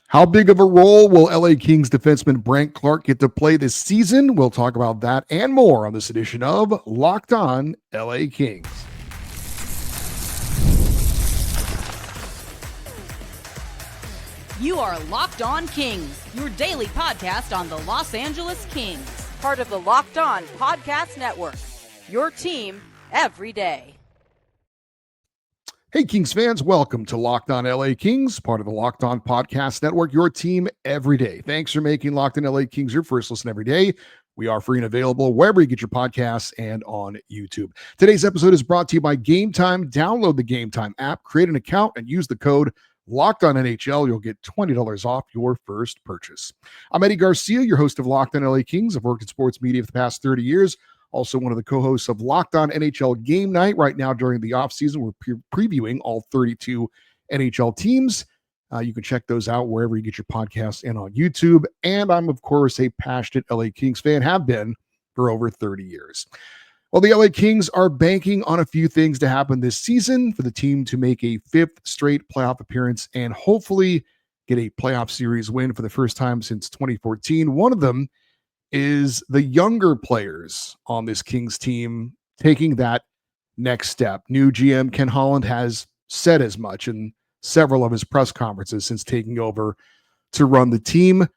How big of a role will LA Kings defenseman Brandt Clarke get to play this season? We'll talk about that and more on this edition of Locked On LA Kings. You are Locked On Kings, your daily podcast on the Los Angeles Kings, part of the Locked On Podcast Network, your team every day. Hey, Kings fans, welcome to Locked On LA Kings, part of the Locked On Podcast Network, your team every day. Thanks for making Locked On LA Kings your first listen every day. We are free and available wherever you get your podcasts and on YouTube. Today's episode is brought to you by Gametime. Download the Gametime app, create an account, and use the code Locked On NHL. You'll get $20 off your first purchase. I'm Eddie Garcia, your host of Locked On LA Kings. I've worked in sports media for the past 30 years. Also one of the co-hosts of Locked On NHL Game Night. Right now during the offseason, we're previewing all 32 NHL teams. You can check those out wherever you get your podcasts and on YouTube. And I'm, of course, a passionate LA Kings fan, have been for over 30 years. Well, the LA Kings are banking on a few things to happen this season for the team to make a fifth straight playoff appearance and hopefully get a playoff series win for the first time since 2014. One of them is the younger players on this Kings team taking that next step. New GM Ken Holland has said as much in several of his press conferences since taking over to run the team.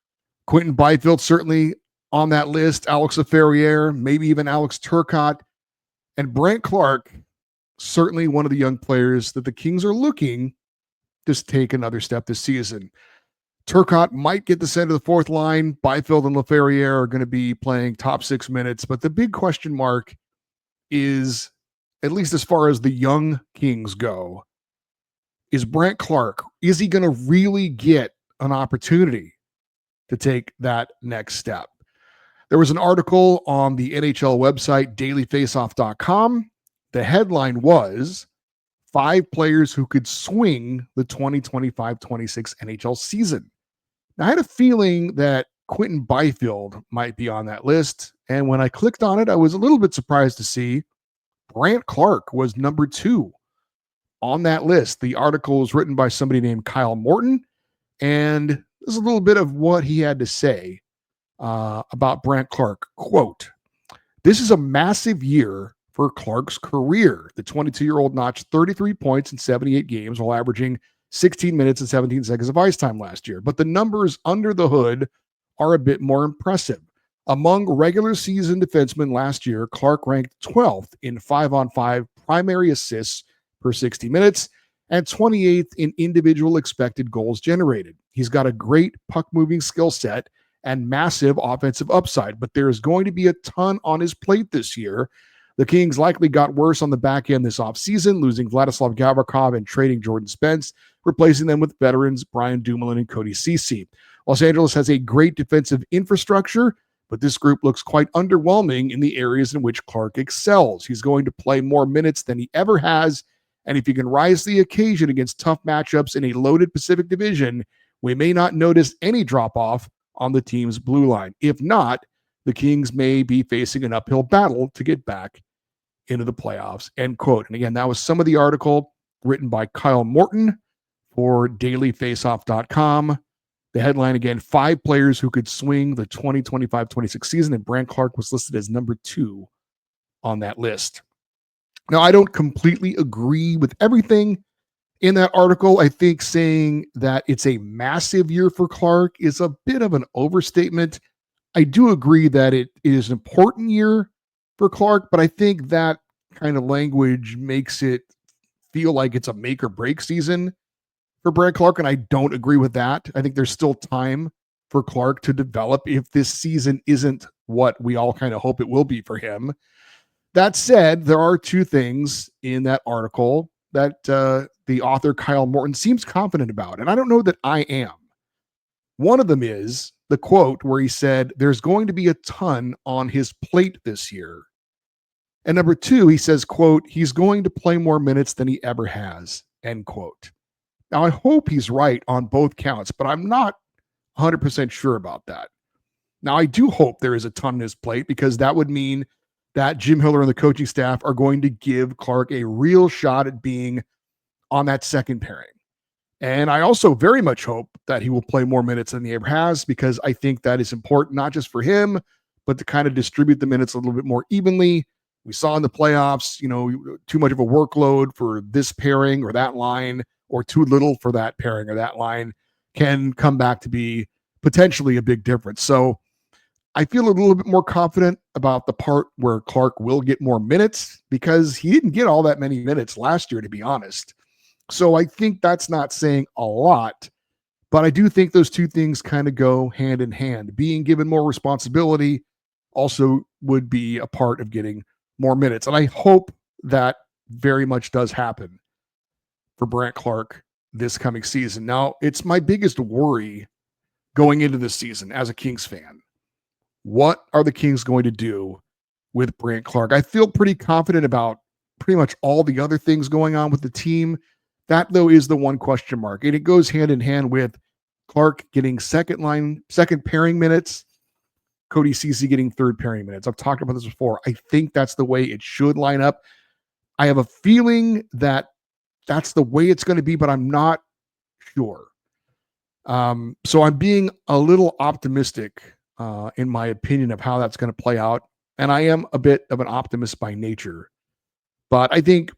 Quentin Byfield certainly on that list, Alex Ferrier, maybe even Alex Turcotte, and Brandt Clarke, certainly one of the young players that the Kings are looking to take another step this season. Turcotte might get the center of the fourth line. Byfield and LaFerriere are going to be playing top 6 minutes. But the big question mark is, at least as far as the young Kings go, is Brandt Clarke. Is he going to really get an opportunity to take that next step? There was an article on the NHL website, dailyfaceoff.com. The headline was 5 players who could swing the 2025-26 NHL season. Now, I had a feeling that Quentin Byfield might be on that list, and when I clicked on it, I was a little bit surprised to see Brandt Clarke was number 2 on that list. The article was written by somebody named Kyle Morton, and this is a little bit of what he had to say about Brandt Clarke. Quote, "This is a massive year for Clarke's career. The 22-year-old notched 33 points in 78 games while averaging 16 minutes and 17 seconds of ice time last year. But the numbers under the hood are a bit more impressive. Among regular season defensemen last year, Clarke ranked 12th in 5-on-5 primary assists per 60 minutes and 28th in individual expected goals generated. He's got a great puck-moving skill set and massive offensive upside, but there is going to be a ton on his plate this year. The Kings likely got worse on the back end this offseason, losing Vladislav Gavrikov and trading Jordan Spence, replacing them with veterans Brian Dumoulin and Cody Ceci. Los Angeles has a great defensive infrastructure, but this group looks quite underwhelming in the areas in which Clarke excels. He's going to play more minutes than he ever has, and if he can rise to the occasion against tough matchups in a loaded Pacific Division, we may not notice any drop-off on the team's blue line. If not, the Kings may be facing an uphill battle to get back into the playoffs," end quote. And again, that was some of the article written by Kyle Morton for dailyfaceoff.com. The headline again, 5 players who could swing the 2025-26 season, and Brandt Clarke was listed as number 2 on that list. Now, I don't completely agree with everything in that article. I think saying that it's a massive year for Clarke is a bit of an overstatement. I do agree that it is an important year for Clarke, but I think that kind of language makes it feel like it's a make or break season for Brandt Clarke, and I don't agree with that. I think there's still time for Clarke to develop if this season isn't what we all kind of hope it will be for him. That said, there are 2 things in that article that the author Kyle Morton seems confident about, and I don't know that I am. One of them is the quote where he said, "There's going to be a ton on his plate this year." And number 2, he says, quote, "He's going to play more minutes than he ever has," end quote. Now, I hope he's right on both counts, but I'm not 100% sure about that. Now, I do hope there is a ton on his plate, because that would mean that Jim Hiller and the coaching staff are going to give Clarke a real shot at being on that second pairing. And I also very much hope that he will play more minutes than he ever has, because I think that is important, not just for him, but to kind of distribute the minutes a little bit more evenly. We saw in the playoffs, too much of a workload for this pairing or that line, or too little for that pairing or that line can come back to be potentially a big difference. So I feel a little bit more confident about the part where Clarke will get more minutes, because he didn't get all that many minutes last year, to be honest. So I think that's not saying a lot, but I do think those two things kind of go hand in hand. Being given more responsibility also would be a part of getting more minutes. And I hope that very much does happen for Brandt Clarke this coming season. Now, it's my biggest worry going into this season as a Kings fan. What are the Kings going to do with Brandt Clarke? I feel pretty confident about pretty much all the other things going on with the team. That, though, is the one question mark. And it goes hand in hand with Clarke getting second pairing minutes, Cody Ceci getting third pairing minutes. I've talked about this before. I think that's the way it should line up. I have a feeling that that's the way it's going to be, but I'm not sure. So I'm being a little optimistic in my opinion of how that's going to play out. And I am a bit of an optimist by nature. But I think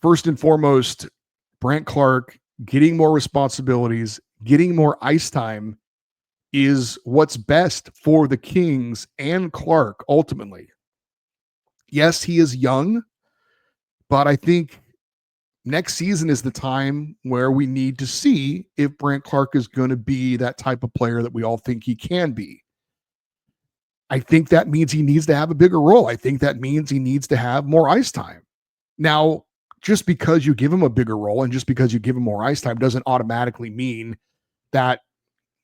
first and foremost, Brandt Clarke getting more responsibilities, getting more ice time is what's best for the Kings and Clarke ultimately. Yes, he is young, but I think next season is the time where we need to see if Brandt Clarke is going to be that type of player that we all think he can be. I think that means he needs to have a bigger role. I think that means he needs to have more ice time. Now, just because you give him a bigger role and just because you give him more ice time doesn't automatically mean that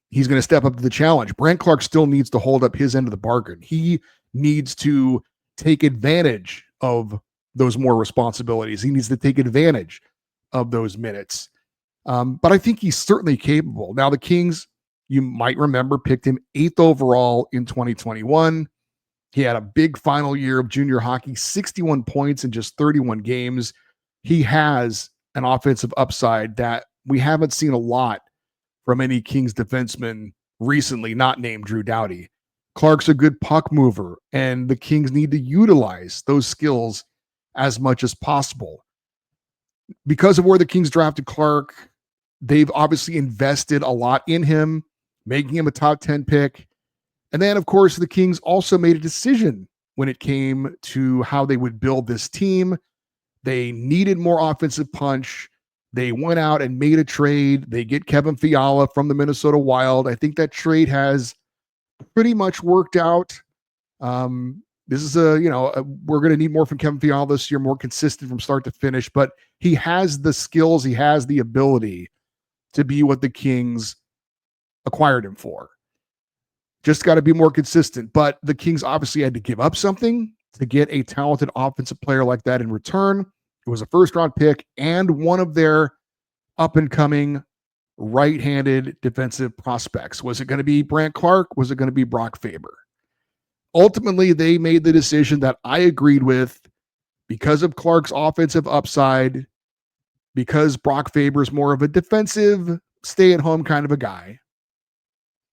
he's going to step up to the challenge. Brandt Clarke still needs to hold up his end of the bargain. He needs to take advantage of those more responsibilities. He needs to take advantage of those minutes. But I think he's certainly capable. Now, the Kings, you might remember, picked him 8th overall in 2021. He had a big final year of junior hockey, 61 points in just 31 games. He has an offensive upside that we haven't seen a lot from any Kings defenseman recently, not named Drew Doughty. Clarke's a good puck mover, and the Kings need to utilize those skills as much as possible. Because of where the Kings drafted Clarke, they've obviously invested a lot in him, making him a top 10 pick. And then, of course, the Kings also made a decision when it came to how they would build this team. They needed more offensive punch. They went out and made a trade. They get Kevin Fiala from the Minnesota Wild. I think that trade has pretty much worked out. This is we're going to need more from Kevin Fiala this year, more consistent from start to finish, but he has the skills, he has the ability to be what the Kings acquired him for. Just got to be more consistent. But the Kings obviously had to give up something to get a talented offensive player like that in return. It was a first-round pick and one of their up-and-coming right-handed defensive prospects. Was it going to be Brandt Clarke? Was it going to be Brock Faber? Ultimately, they made the decision that I agreed with because of Clarke's offensive upside, because Brock Faber is more of a defensive, stay-at-home kind of a guy.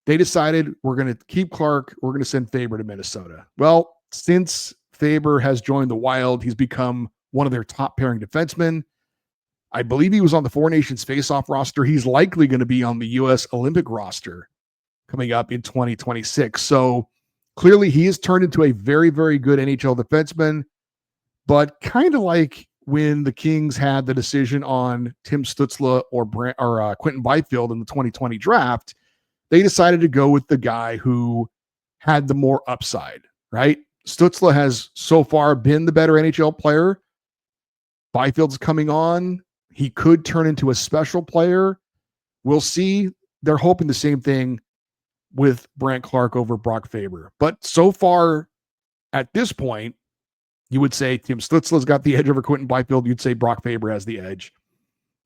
They decided we're going to keep Clarke. We're going to send Faber to Minnesota. Well, since Faber has joined the Wild, he's become one of their top pairing defensemen. I believe he was on the Four Nations faceoff roster. He's likely going to be on the U.S. Olympic roster coming up in 2026. So clearly he has turned into a very, very good NHL defenseman, but kind of like when the Kings had the decision on Tim Stützle or Quentin Byfield in the 2020 draft, they decided to go with the guy who had the more upside, right? Stützle has so far been the better NHL player. Byfield's coming on. He could turn into a special player. We'll see. They're hoping the same thing with Brandt Clarke over Brock Faber. But so far, at this point, you would say Tim Stützle's got the edge over Quentin Byfield. You'd say Brock Faber has the edge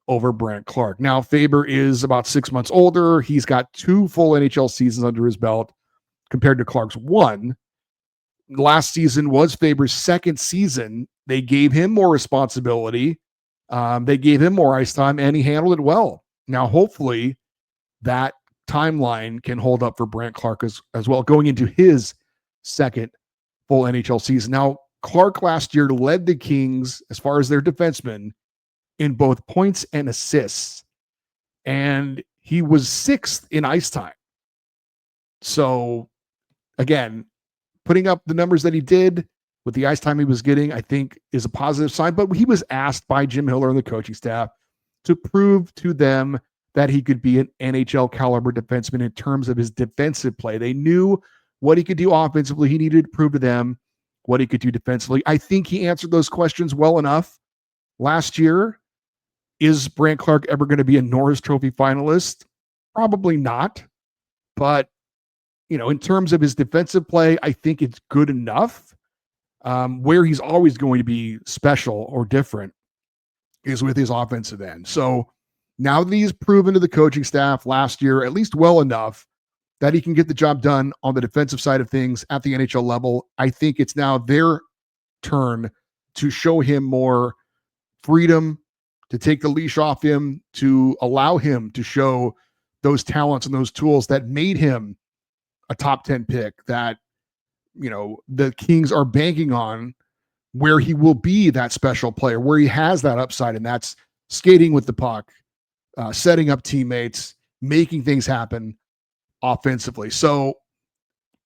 over Brandt Clarke. Now, Faber is about 6 months older. He's got 2 full NHL seasons under his belt compared to Clarke's 1. Last season was Faber's second season. They gave him more responsibility. They gave him more ice time, and he handled it well. Now, hopefully, that timeline can hold up for Brandt Clarke as well, going into his second full NHL season. Now, Clarke last year led the Kings as far as their defensemen in both points and assists, and he was sixth in ice time. So, again, putting up the numbers that he did with the ice time he was getting, I think is a positive sign. But he was asked by Jim Hiller and the coaching staff to prove to them that he could be an NHL caliber defenseman in terms of his defensive play. They knew what he could do offensively. He needed to prove to them what he could do defensively. I think he answered those questions well enough last year. Is Brandt Clarke ever going to be a Norris Trophy finalist? Probably not. But, in terms of his defensive play, I think it's good enough. Where he's always going to be special or different is with his offensive end. So now that he's proven to the coaching staff last year, at least well enough that he can get the job done on the defensive side of things at the NHL level, I think it's now their turn to show him more freedom, to take the leash off him, to allow him to show those talents and those tools that made him a top 10 pick, that, the Kings are banking on, where he will be that special player, where he has that upside, and that's skating with the puck, setting up teammates, making things happen offensively. So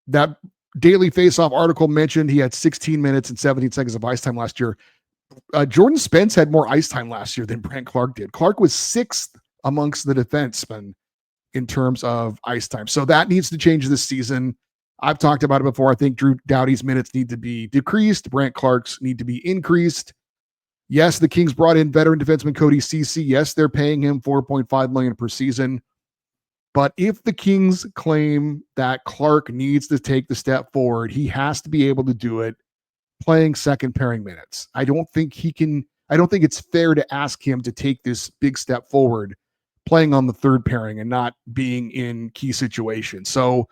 that Daily Faceoff article mentioned he had 16 minutes and 17 seconds of ice time last year. Jordan Spence had more ice time last year than Brandt Clarke did. Clarke was sixth amongst the defensemen in terms of ice time. So that needs to change this season. I've talked about it before. I think Drew Doughty's minutes need to be decreased. Brandt Clarke's need to be increased. Yes, the Kings brought in veteran defenseman Cody Ceci. Yes, they're paying him $4.5 million per season. But if the Kings claim that Clarke needs to take the step forward, he has to be able to do it playing second pairing minutes. I don't think it's fair to ask him to take this big step forward playing on the third pairing and not being in key situations. So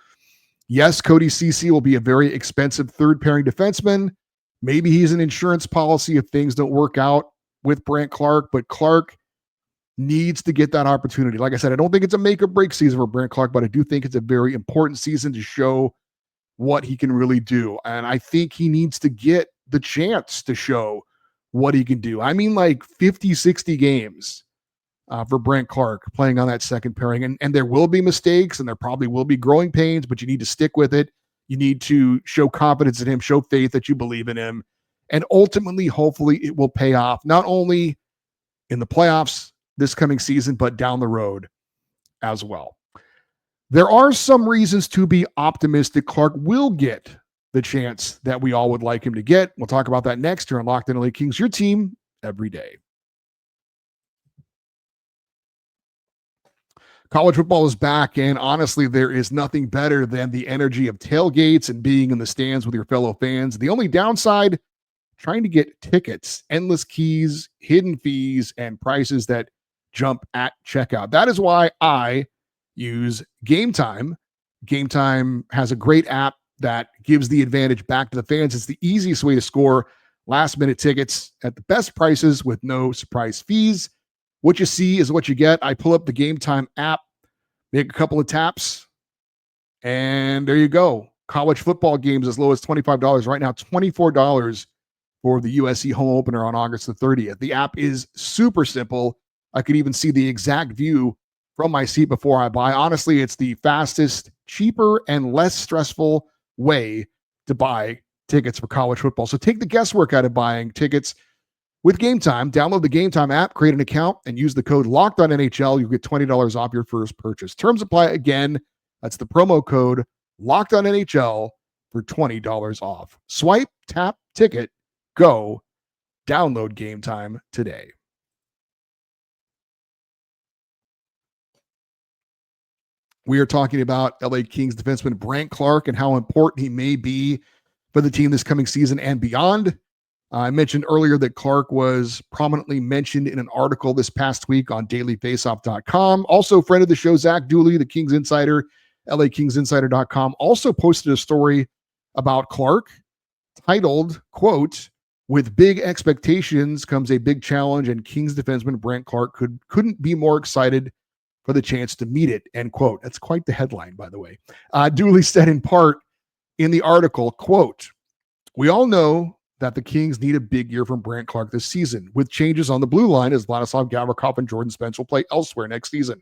yes, Cody Ceci will be a very expensive third pairing defenseman. Maybe he's an insurance policy if things don't work out with Brandt Clarke, but Clarke needs to get that opportunity. Like I said, I don't think it's a make or break season for Brandt Clarke, but I do think it's a very important season to show what he can really do. And I think he needs to get the chance to show what he can do. I mean, like 50, 60 games for Brandt Clarke playing on that second pairing. And there will be mistakes and there probably will be growing pains, but you need to stick with it. You need to show confidence in him, show faith that you believe in him. And ultimately, hopefully, it will pay off, not only in the playoffs this coming season, but down the road as well. There are some reasons to be optimistic Clarke will get the chance that we all would like him to get. We'll talk about that next here on Locked On LA Kings, your team every day. College football is back, and honestly, there is nothing better than the energy of tailgates and being in the stands with your fellow fans. The only downside, trying to get tickets, endless keys, hidden fees, and prices that jump at checkout. That is why I use Gametime. Gametime has a great app that gives the advantage back to the fans. It's the easiest way to score last-minute tickets at the best prices with no surprise fees. What you see is what you get. I pull up the Gametime app, make a couple of taps, and there you go. College football games as low as $25 right now, $24 for the USC home opener on August the 30th. The app is super simple. I could even see the exact view from my seat before I buy. Honestly, it's the fastest, cheaper, and less stressful way to buy tickets for college football. So take the guesswork out of buying tickets with Gametime. Download the Gametime app, create an account, and use the code LOCKEDONNHL. You'll get $20 off your first purchase. Terms apply again. That's the promo code LOCKEDONNHL for $20 off. Swipe, tap, ticket, go. Download Gametime today. We are talking about LA Kings defenseman Brandt Clarke and how important he may be for the team this coming season and beyond. I mentioned earlier that Clarke was prominently mentioned in an article this past week on dailyfaceoff.com. Also, friend of the show, Zach Dooley, the Kings Insider, LAKingsInsider.com, also posted a story about Clarke titled, quote, "With big expectations comes a big challenge, and Kings defenseman Brandt Clarke couldn't be more excited for the chance to meet it, end quote. That's quite the headline, by the way. Dooley said in part in the article, quote, "We all know that the Kings need a big year from Brandt Clarke this season. With changes on the blue line, as Vladislav Gavrikov and Jordan Spence will play elsewhere next season.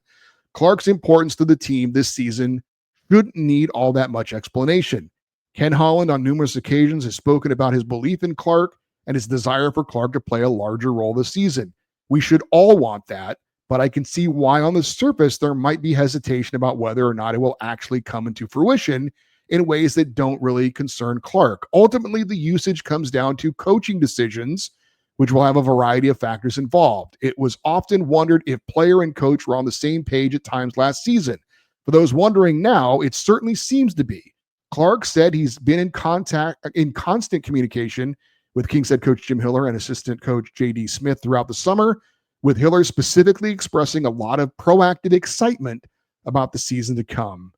Clarke's importance to the team this season shouldn't need all that much explanation. Ken Holland on numerous occasions has spoken about his belief in Clarke and his desire for Clarke to play a larger role this season. We should all want that, but I can see why on the surface there might be hesitation about whether or not it will actually come into fruition in ways that don't really concern Clarke. Ultimately, the usage comes down to coaching decisions, which will have a variety of factors involved. It was often wondered if player and coach were on the same page at times last season. For those wondering now, it certainly seems to be. Clarke said he's been in constant communication with Kings head coach Jim Hiller and assistant coach J.D. Smith throughout the summer, with Hiller specifically expressing a lot of proactive excitement about the season to come."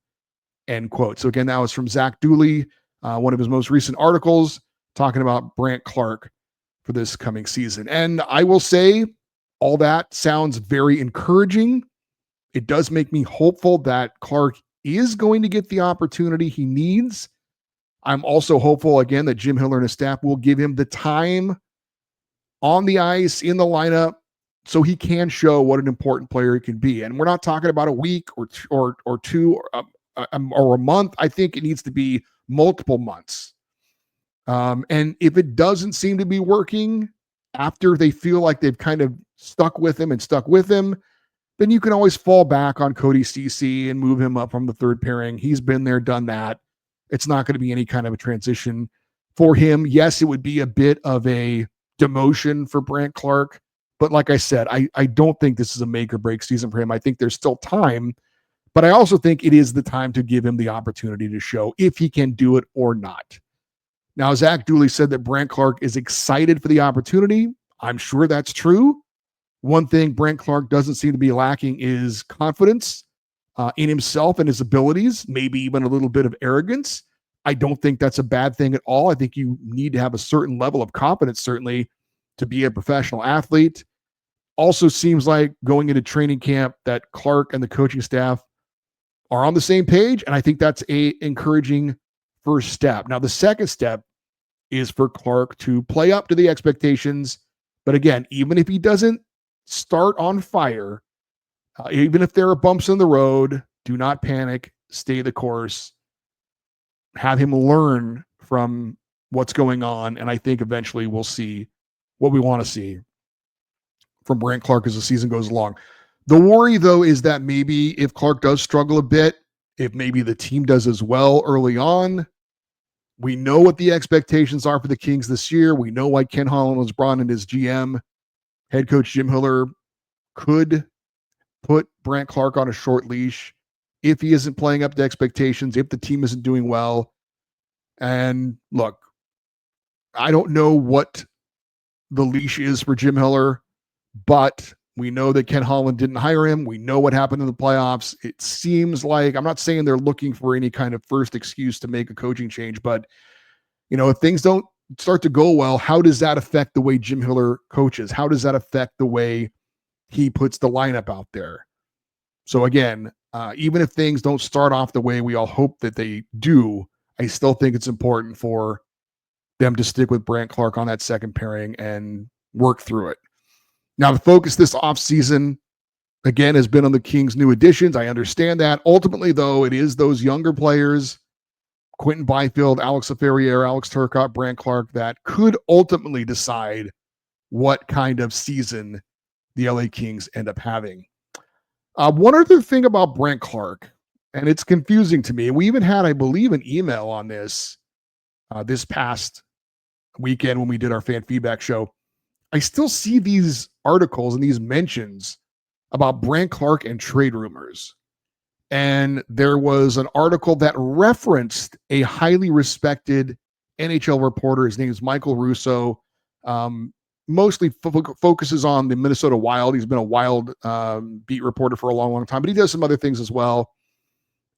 End quote. So again, that was from Zach Dooley, one of his most recent articles talking about Brandt Clarke for this coming season. And I will say all that sounds very encouraging. It does make me hopeful that Clarke is going to get the opportunity he needs. I'm also hopeful, again, that Jim Hiller and his staff will give him the time on the ice, in the lineup, so he can show what an important player he can be. And we're not talking about a week or two or a month. I think it needs to be multiple months. And if it doesn't seem to be working after they feel like they've kind of stuck with him, then you can always fall back on Cody Ceci and move him up from the third pairing. He's been there, done that. It's not going to be any kind of a transition for him. Yes, it would be a bit of a demotion for Brandt Clarke, but like I said, I don't think this is a make or break season for him. I think there's still time, but I also think it is the time to give him the opportunity to show if he can do it or not. Now, Zach Dooley said that Brandt Clarke is excited for the opportunity. I'm sure that's true. One thing Brandt Clarke doesn't seem to be lacking is confidence in himself and his abilities, maybe even a little bit of arrogance. I don't think that's a bad thing at all. I think you need to have a certain level of confidence, certainly, to be a professional athlete. Also seems like going into training camp that Clarke and the coaching staff are on the same page, and I think that's a encouraging first step. Now, the second step is for Clarke to play up to the expectations. But again, even if he doesn't start on fire, even if there are bumps in the road, do not panic, stay the course, have him learn from what's going on. And I think eventually we'll see what we want to see from Brandt Clarke as the season goes along. The worry, though, is that maybe if Clarke does struggle a bit, if maybe the team does as well early on, we know what the expectations are for the Kings this year. We know why Ken Holland was brought in as GM. Head coach Jim Hiller could put Brandt Clarke on a short leash if he isn't playing up to expectations, if the team isn't doing well. And look, I don't know what the leash is for Jim Hiller, but we know that Ken Holland didn't hire him. We know what happened in the playoffs. It seems like, I'm not saying they're looking for any kind of first excuse to make a coaching change, but if things don't start to go well, how does that affect the way Jim Hiller coaches? How does that affect the way he puts the lineup out there? So again, even if things don't start off the way we all hope that they do, I still think it's important for them to stick with Brandt Clarke on that second pairing and work through it. Now, the focus this offseason, again, has been on the Kings' new additions. I understand that. Ultimately, though, it is those younger players, Quentin Byfield, Alex Laferriere, Alex Turcotte, Brandt Clarke, that could ultimately decide what kind of season the LA Kings end up having. One other thing about Brandt Clarke, and it's confusing to me. We even had, I believe, an email on this this past weekend when we did our fan feedback show. I still see these articles and these mentions about Brandt Clarke and trade rumors. And there was an article that referenced a highly respected NHL reporter. His name is Michael Russo. Mostly focuses on the Minnesota Wild. He's been a Wild beat reporter for a long, long time, but he does some other things as well.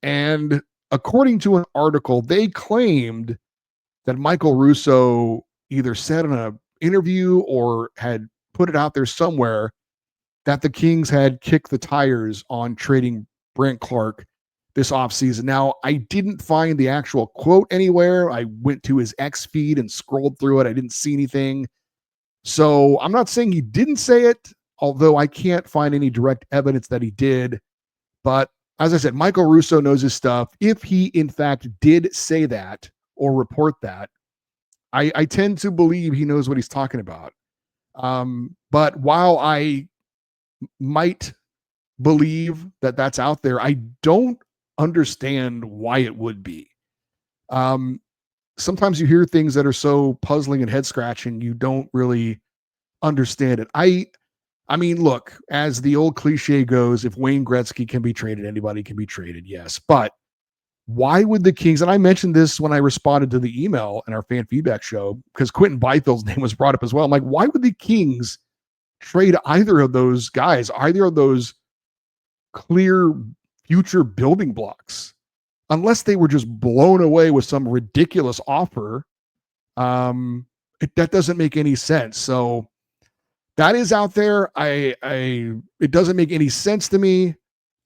And according to an article, they claimed that Michael Russo either said in an interview or had put it out there somewhere that the Kings had kicked the tires on trading Brandt Clarke this offseason. Now, I didn't find the actual quote anywhere. I went to his X feed and scrolled through it. I didn't see anything. So I'm not saying he didn't say it, although I can't find any direct evidence that he did. But as I said, Michael Russo knows his stuff. If he, in fact, did say that or report that, I tend to believe he knows what he's talking about. But while I might believe that that's out there, I don't understand why it would be. Sometimes you hear things that are so puzzling and head scratching, you don't really understand it. I mean, look, as the old cliche goes, if Wayne Gretzky can be traded, anybody can be traded. Yes. But why would the Kings, and I mentioned this when I responded to the email in our fan feedback show, because Quentin Byfield's name was brought up as well. I'm like, why would the Kings trade either of those guys, either of those clear future building blocks, unless they were just blown away with some ridiculous offer? That doesn't make any sense. So that is out there. It doesn't make any sense to me.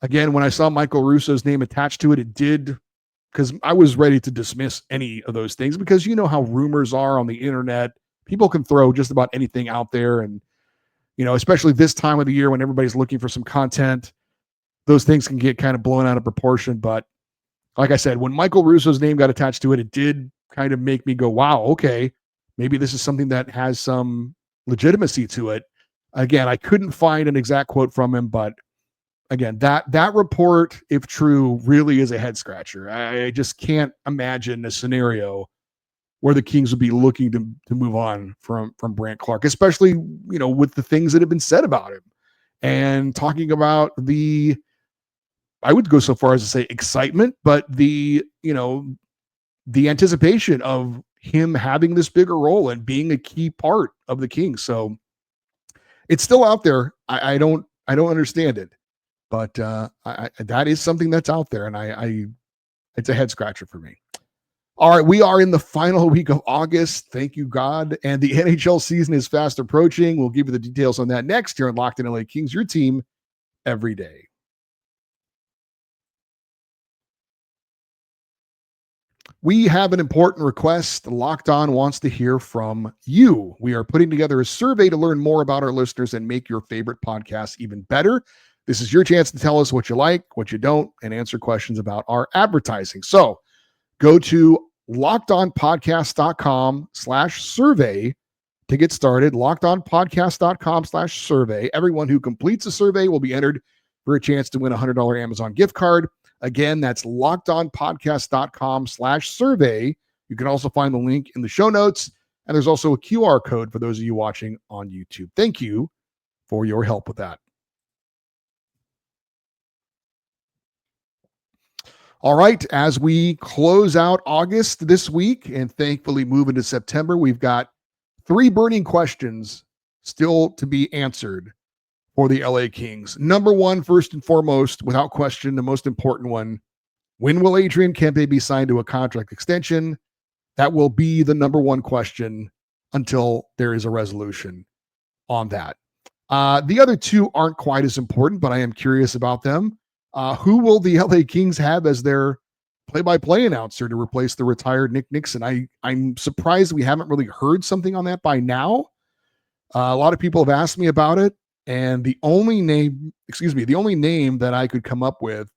Again, when I saw Michael Russo's name attached to it, it did, because I was ready to dismiss any of those things, because you know how rumors are on the internet. People can throw just about anything out there. And, especially this time of the year when everybody's looking for some content, those things can get kind of blown out of proportion. But like I said, when Michael Russo's name got attached to it, it did kind of make me go, wow, okay, maybe this is something that has some legitimacy to it. Again, I couldn't find an exact quote from him, but again, that report, if true, really is a head scratcher. I just can't imagine a scenario where the Kings would be looking to move on from Brandt Clarke, especially, with the things that have been said about him and talking about I would go so far as to say excitement, but the anticipation of him having this bigger role and being a key part of the Kings. So it's still out there. I don't understand it. But that is something that's out there, and it's a head scratcher for me. All right, we are in the final week of August. Thank you, God. And the NHL season is fast approaching. We'll give you the details on that next here on Locked In LA Kings, your team every day. We have an important request. Locked On wants to hear from you. We are putting together a survey to learn more about our listeners and make your favorite podcast even better. This is your chance to tell us what you like, what you don't, and answer questions about our advertising. So go to lockedonpodcast.com/survey to get started. Lockedonpodcast.com/survey. Everyone who completes a survey will be entered for a chance to win a $100 Amazon gift card. Again, that's lockedonpodcast.com/survey. You can also find the link in the show notes, and there's also a QR code for those of you watching on YouTube. Thank you for your help with that. All right, as we close out August this week and thankfully move into September, we've got 3 burning questions still to be answered for the LA Kings. Number one, first and foremost, without question, the most important one: when will Adrian Kempe be signed to a contract extension? That will be the number one question until there is a resolution on that. The other 2 aren't quite as important, but I am curious about them. Who will the LA Kings have as their play-by-play announcer to replace the retired Nick Nixon? I'm surprised we haven't really heard something on that by now. A lot of people have asked me about it, and the only name that I could come up with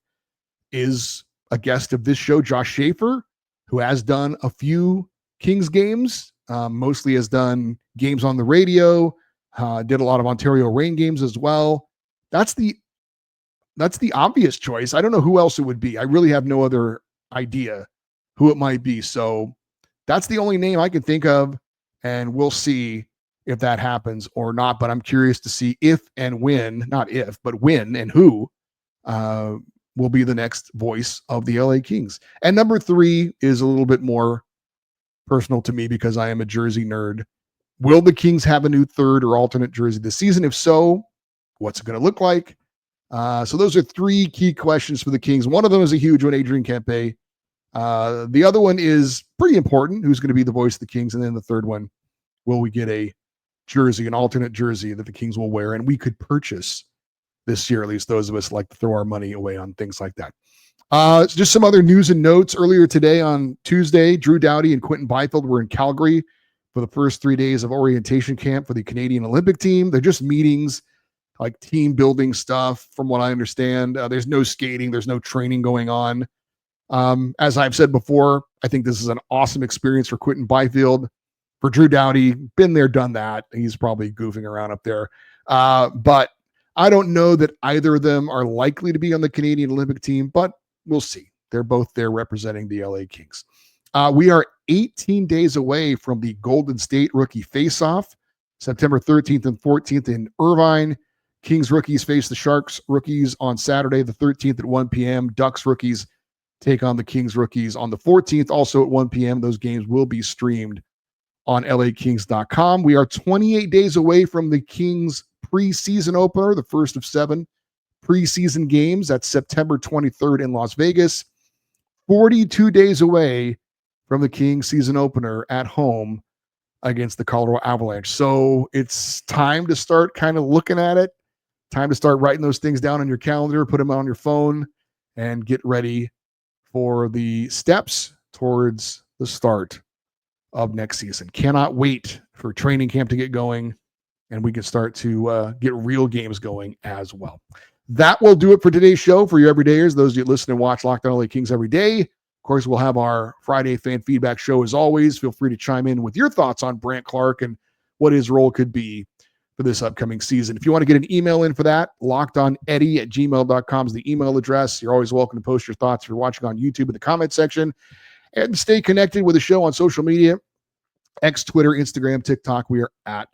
is a guest of this show, Josh Schaefer, who has done a few Kings games, mostly has done games on the radio, did a lot of Ontario Reign games as well. That's the obvious choice. I don't know who else it would be. I really have no other idea who it might be. So that's the only name I can think of, and we'll see if that happens or not. But I'm curious to see if and when, not if, but when and who will be the next voice of the LA Kings. And number 3 is a little bit more personal to me because I am a jersey nerd. Will the Kings have a new third or alternate jersey this season? If so, what's it going to look like? So those are 3 key questions for the Kings. One of them is a huge one, Adrian Kempe. The other one is pretty important, who's going to be the voice of the Kings. And then the third one, will we get a jersey, an alternate jersey that the Kings will wear, and we could purchase this year, at least those of us like to throw our money away on things like that. Just some other news and notes. Earlier today on Tuesday, Drew Doughty and Quentin Byfield were in Calgary for the first 3 days of orientation camp for the Canadian Olympic team. They're just meetings, like team building stuff, from what I understand. There's no skating, there's no training going on. As I've said before, I think this is an awesome experience for Quentin Byfield. For Drew Doughty, been there, done that. He's probably goofing around up there. But I don't know that either of them are likely to be on the Canadian Olympic team, but we'll see. They're both there representing the LA Kings. We are 18 days away from the Golden State rookie face-off, September 13th and 14th in Irvine. Kings rookies face the Sharks rookies on Saturday, the 13th at 1 p.m. Ducks rookies take on the Kings rookies on the 14th, also at 1 p.m. Those games will be streamed on lakings.com. We are 28 days away from the Kings preseason opener, the first of 7 preseason games. That's September 23rd in Las Vegas. 42 days away from the Kings season opener at home against the Colorado Avalanche. So it's time to start kind of looking at it. Time to start writing those things down on your calendar, put them on your phone, and get ready for the steps towards the start of next season. Cannot wait for training camp to get going, and we can start to get real games going as well. That will do it for today's show for your everydayers, those of you that listen and watch Locked On LA Kings every day. Of course, we'll have our Friday fan feedback show as always. Feel free to chime in with your thoughts on Brandt Clarke and what his role could be for this upcoming season. If you want to get an email in for that, lockedoneddie@gmail.com is the email address. You're always welcome to post your thoughts if you're watching on YouTube in the comment section. And stay connected with the show on social media, X, Twitter, Instagram, TikTok. We are at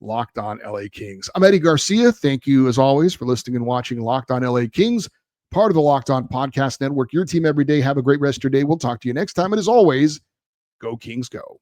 Locked On LA Kings. I'm Eddie Garcia. Thank you, as always, for listening and watching Locked On LA Kings, part of the Locked On Podcast Network. Your team every day. Have a great rest of your day. We'll talk to you next time. And as always, go Kings, go.